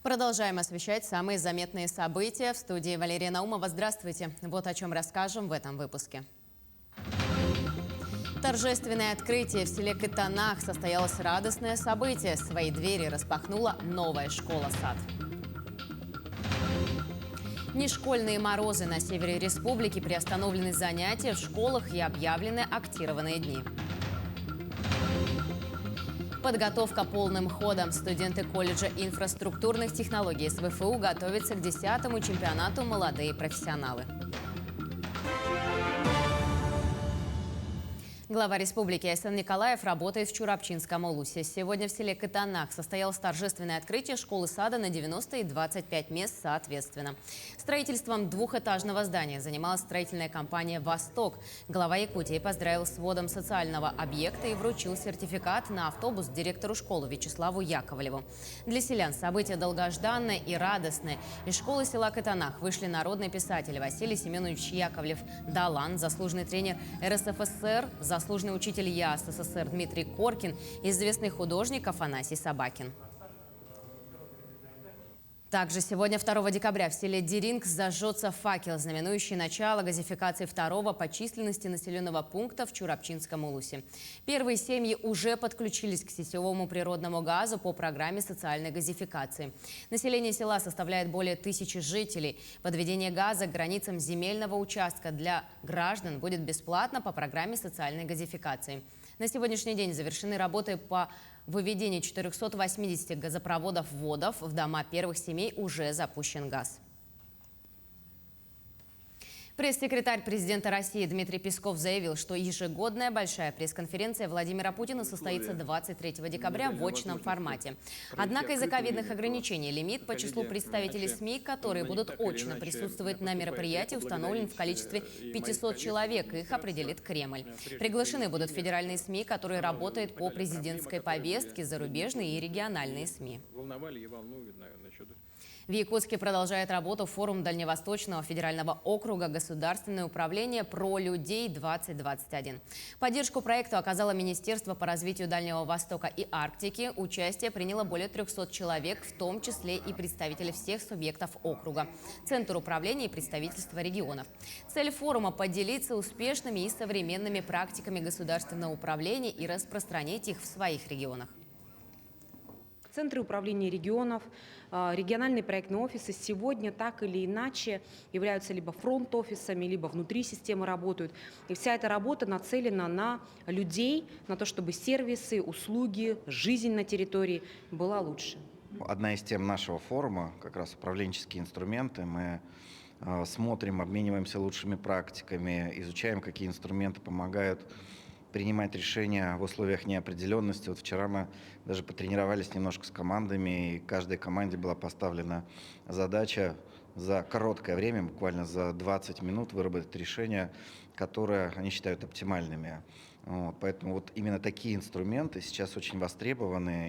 Продолжаем освещать самые заметные события. В студии Валерия Наумова. Здравствуйте. Вот о чем расскажем в этом выпуске. Торжественное открытие в селе Кытанах. Состоялось радостное событие. Свои двери распахнула новая школа-сад. Нешкольные морозы на севере республики, приостановлены занятия в школах и объявлены актированные дни. Подготовка полным ходом. Студенты колледжа инфраструктурных технологий СВФУ готовятся к 10-му чемпионату «Молодые профессионалы». Глава республики Айсен Николаев работает в Чурапчинском улусе. Сегодня в селе Кытанах состоялось торжественное открытие школы-сада на 90 и 25 мест соответственно. Строительством двухэтажного здания занималась строительная компания «Восток». Глава Якутии поздравил с вводом социального объекта и вручил сертификат на автобус директору школы Вячеславу Яковлеву. Для селян событие долгожданное и радостное. Из школы села Кытанах вышли народный писатель Василий Семенович Яковлев-Далан, заслуженный тренер РСФСР, заслуженный учитель ЯС СССР Дмитрий Коркин, известный художник Афанасий Собакин. Также сегодня, 2 декабря, в селе Деринг зажжется факел, знаменующий начало газификации второго по численности населенного пункта в Чурапчинском улусе. Первые семьи уже подключились к сетевому природному газу по программе социальной газификации. Население села составляет более 1000 жителей. Подведение газа к границам земельного участка для граждан будет бесплатно по программе социальной газификации. На сегодняшний день завершены работы по выведению 480 газопроводов-вводов. В дома первых семей уже запущен газ. Пресс-секретарь президента России Дмитрий Песков заявил, что ежегодная большая пресс-конференция Владимира Путина состоится 23 декабря в очном формате. Однако из-за ковидных ограничений лимит по числу представителей СМИ, которые будут очно присутствовать на мероприятии, установлен в количестве 500 человек. Их определит Кремль. Приглашены будут федеральные СМИ, которые работают по президентской повестке, зарубежные и региональные СМИ. В Якутске продолжает работу форум Дальневосточного федерального округа «Государственное управление про людей-2021». Поддержку проекту оказало Министерство по развитию Дальнего Востока и Арктики. Участие приняло более 300 человек, в том числе и представители всех субъектов округа, Центр управления и представительства регионов. Цель форума – поделиться успешными и современными практиками государственного управления и распространить их в своих регионах. Центры управления регионов, региональные проектные офисы сегодня так или иначе являются либо фронт-офисами, либо внутри системы работают. И вся эта работа нацелена на людей, на то, чтобы сервисы, услуги, жизнь на территории была лучше. Одна из тем нашего форума – как раз управленческие инструменты. Мы смотрим, обмениваемся лучшими практиками, изучаем, какие инструменты помогают принимать решения в условиях неопределенности. Вот вчера мы даже потренировались немножко с командами, и каждой команде была поставлена задача за короткое время, буквально за 20 минут, выработать решения, которые они считают оптимальными. Поэтому вот именно такие инструменты сейчас очень востребованы.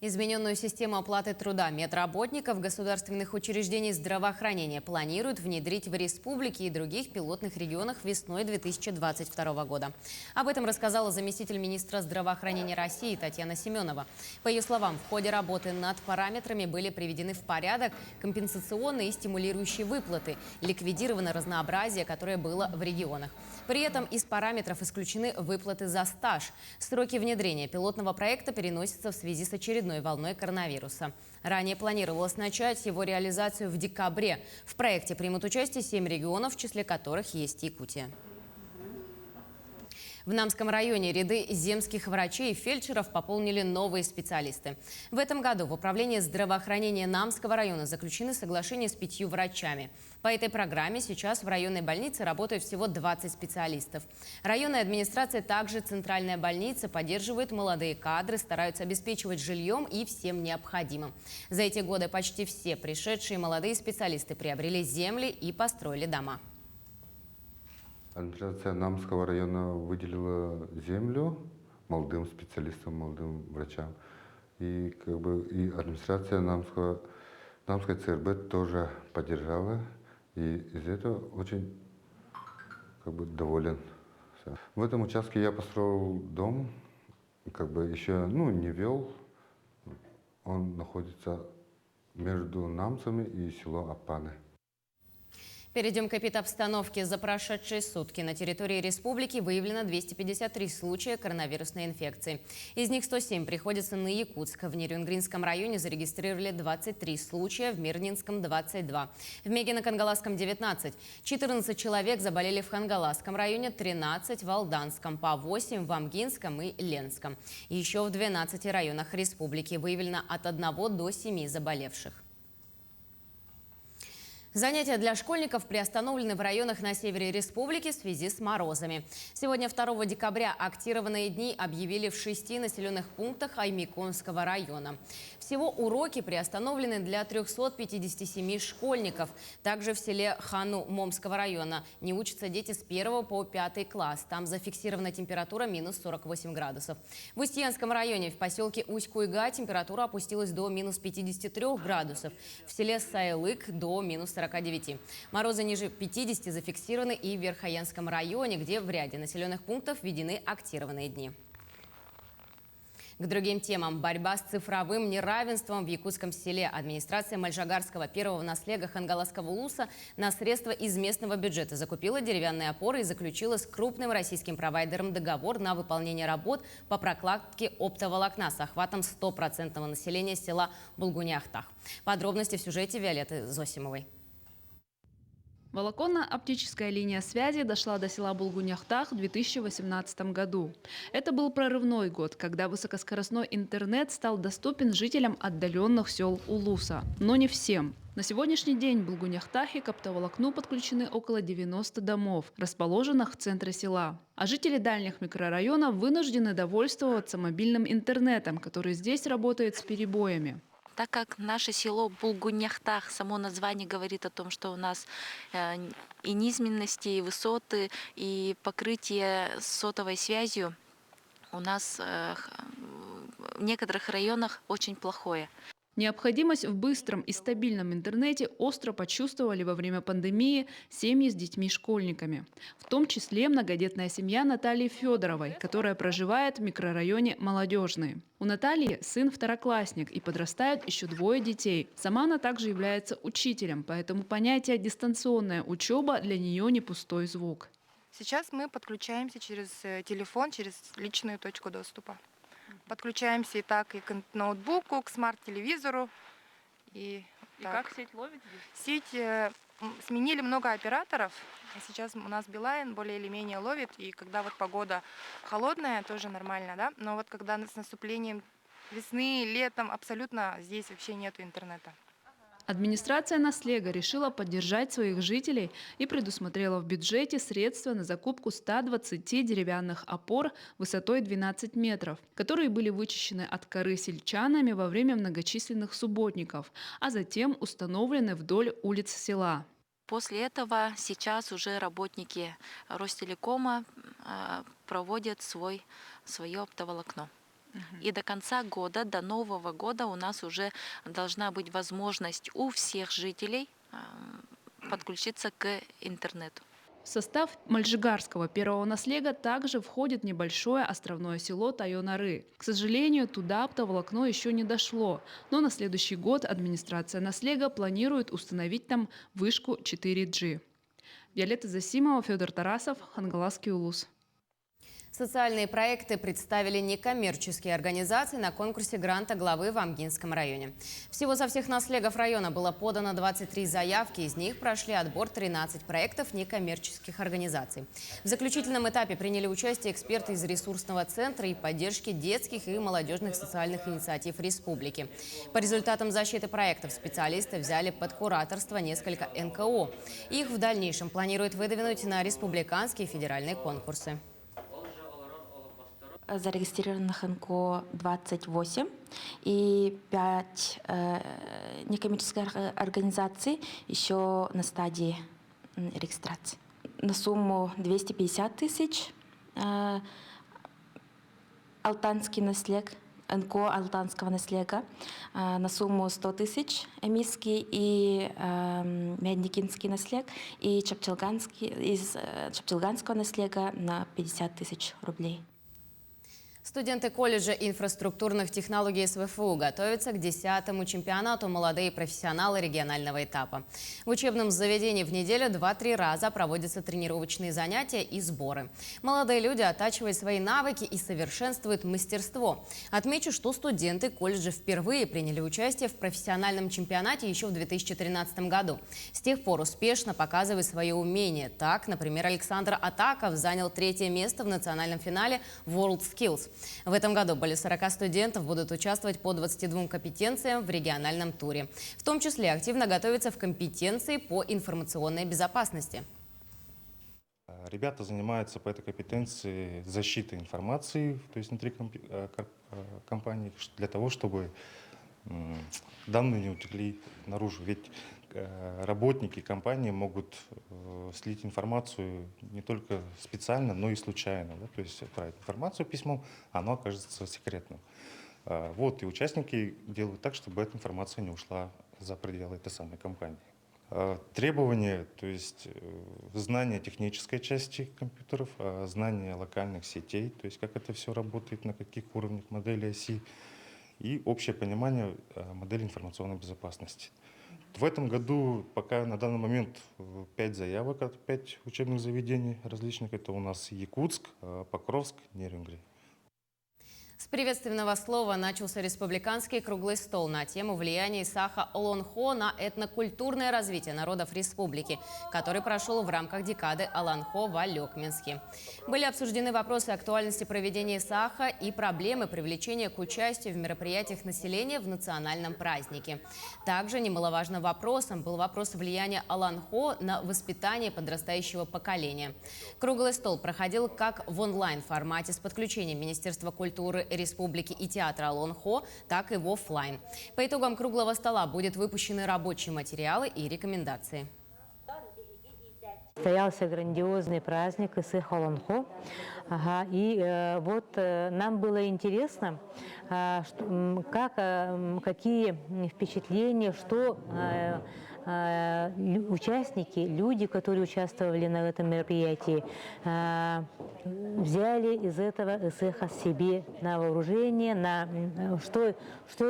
Измененную систему оплаты труда медработников государственных учреждений здравоохранения планируют внедрить в республике и других пилотных регионах весной 2022 года. Об этом рассказала заместитель министра здравоохранения России Татьяна Семенова. По ее словам, в ходе работы над параметрами были приведены в порядок компенсационные и стимулирующие выплаты, ликвидировано разнообразие, которое было в регионах. При этом из параметров исключены выплаты за стаж. Сроки внедрения пилотного проекта переносятся в связи с очередной волной коронавируса. Ранее планировалось начать его реализацию в декабре. В проекте примут участие 7 регионов, в числе которых есть Якутия. В Намском районе ряды земских врачей и фельдшеров пополнили новые специалисты. В этом году в управлении здравоохранения Намского района заключены соглашения с 5 врачами. По этой программе сейчас в районной больнице работают всего 20 специалистов. Районная администрация, также центральная больница поддерживает молодые кадры, стараются обеспечивать жильем и всем необходимым. За эти годы почти все пришедшие молодые специалисты приобрели земли и построили дома. Администрация Намского района выделила землю молодым специалистам, молодым врачам. И администрация Намской ЦРБ тоже поддержала. И из этого очень доволен. В этом участке я построил дом, еще не вел, он находится между Намсами и село Апаны. Перейдем к эпидобстановке. За прошедшие сутки на территории республики выявлено 253 случая коронавирусной инфекции. Из них 107 приходится на Якутск. В Нерюнгринском районе зарегистрировали 23 случая, в Мирнинском – 22. В Мегино-Кангаласском – 19. 14 человек заболели в Хангаласском районе, 13 в Алданском, по 8 в Амгинском и Ленском. Еще в 12 районах республики выявлено от 1 до 7 заболевших. Занятия для школьников приостановлены в районах на севере республики в связи с морозами. Сегодня, 2 декабря, актированные дни объявили в 6 населенных пунктах Аймиконского района. Всего уроки приостановлены для 357 школьников. Также в селе Хану Момского района не учатся дети с 1 по 5 класс. Там зафиксирована температура минус 48 градусов. В Устьянском районе в поселке Усть-Куйга температура опустилась до минус 53 градусов. В селе Сайлык до минус 49. Морозы ниже 50 зафиксированы и в Верхоянском районе, где в ряде населенных пунктов введены актированные дни. К другим темам. Борьба с цифровым неравенством в якутском селе. Администрация Мальжагарского первого наслега Хангаласского улуса на средства из местного бюджета закупила деревянные опоры и заключила с крупным российским провайдером договор на выполнение работ по прокладке оптоволокна с охватом 100% населения села Булгуни-Ахтах. Подробности в сюжете Виолетты Зосимовой. Волоконно-оптическая линия связи дошла до села Булгуни-Ахтах в 2018 году. Это был прорывной год, когда высокоскоростной интернет стал доступен жителям отдаленных сел Улуса. Но не всем. На сегодняшний день в Булгуни-Ахтахе к оптоволокну подключены около 90 домов, расположенных в центре села. А жители дальних микрорайонов вынуждены довольствоваться мобильным интернетом, который здесь работает с перебоями. Так как наше село Булгуни-Ахтах, само название говорит о том, что у нас и низменности, и высоты, и покрытие сотовой связью у нас в некоторых районах очень плохое. Необходимость в быстром и стабильном интернете остро почувствовали во время пандемии семьи с детьми-школьниками. В том числе многодетная семья Натальи Федоровой, которая проживает в микрорайоне Молодежный. У Натальи сын второклассник и подрастают еще 2 детей. Сама она также является учителем, поэтому понятие «дистанционная учеба» для нее не пустой звук. Сейчас мы подключаемся через телефон, через личную точку доступа. Подключаемся и так и к ноутбуку, к смарт-телевизору. И как сеть ловит здесь? Сеть сменили много операторов. Сейчас у нас Билайн более или менее ловит. И когда вот погода холодная, тоже нормально, да? Но вот когда с наступлением весны, летом абсолютно здесь вообще нету интернета. Администрация наслега решила поддержать своих жителей и предусмотрела в бюджете средства на закупку 120 деревянных опор высотой 12 метров, которые были вычищены от коры сельчанами во время многочисленных субботников, а затем установлены вдоль улиц села. После этого сейчас уже работники Ростелекома проводят свое оптоволокно. И до конца года, до Нового года у нас уже должна быть возможность у всех жителей подключиться к интернету. В состав Мальжигарского первого наслега также входит небольшое островное село Тайонары. К сожалению, туда оптоволокно еще не дошло, но на следующий год администрация наслега планирует установить там вышку 4G. Виолетта Зосимова, Федор Тарасов, Хангаласский улус. Социальные проекты представили некоммерческие организации на конкурсе гранта главы в Амгинском районе. Всего со всех наслегов района было подано 23 заявки, из них прошли отбор 13 проектов некоммерческих организаций. В заключительном этапе приняли участие эксперты из ресурсного центра и поддержки детских и молодежных социальных инициатив республики. По результатам защиты проектов специалисты взяли под кураторство несколько НКО. Их в дальнейшем планируют выдвинуть на республиканские и федеральные конкурсы. Зарегистрированных НКО 28 и 5 некоммерческих организаций еще на стадии регистрации. На сумму 250 тысяч Алтанский наслег, НКО Алтанского наслега, на сумму 100 тысяч Эмисский и Медникинский наслег, и из Чапчелганского наслега на 50 тысяч рублей. Студенты колледжа инфраструктурных технологий СВФУ готовятся к 10-му чемпионату «Молодые профессионалы» регионального этапа. В учебном заведении в неделю 2-3 раза проводятся тренировочные занятия и сборы. Молодые люди оттачивают свои навыки и совершенствуют мастерство. Отмечу, что студенты колледжа впервые приняли участие в профессиональном чемпионате еще в 2013 году. С тех пор успешно показывают свои умения. Так, например, Александр Атаков занял 3-е место в национальном финале WorldSkills. В этом году более 40 студентов будут участвовать по 22 компетенциям в региональном туре. В том числе активно готовятся в компетенции по информационной безопасности. Ребята занимаются по этой компетенции защитой информации, то есть внутри компании, для того, чтобы данные не утекли наружу. Ведь работники компании могут слить информацию не только специально, но и случайно. Да? То есть отправить информацию письмом, оно окажется секретным. Вот, и участники делают так, чтобы эта информация не ушла за пределы этой самой компании. Требования, то есть знание технической части компьютеров, знание локальных сетей, то есть как это все работает, на каких уровнях модели оси, и общее понимание модели информационной безопасности. В этом году пока на данный момент 5 заявок от 5 учебных заведений различных. Это у нас Якутск, Покровск, Нерюнгри. С приветственного слова начался республиканский круглый стол на тему влияния Исаака Олонхо на этнокультурное развитие народов республики, который прошел в рамках декады Олонхо в Алекминске. Были обсуждены вопросы актуальности проведения Исаака и проблемы привлечения к участию в мероприятиях населения в национальном празднике. Также немаловажным вопросом был вопрос влияния Олонхо на воспитание подрастающего поколения. Круглый стол проходил как в онлайн-формате с подключением Министерства культуры республики и театра Олонхо, так и в офлайн. По итогам круглого стола будут выпущены рабочие материалы и рекомендации. Состоялся грандиозный праздник Исых Олонхо. Нам было интересно, какие впечатления, что участники, люди, которые участвовали на этом мероприятии, взяли из этого Исыха себе на вооружение, что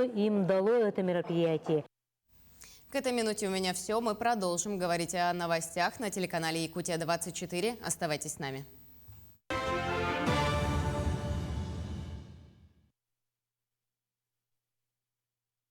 им дало это мероприятие. К этой минуте у меня все. Мы продолжим говорить о новостях на телеканале Якутия-24. Оставайтесь с нами.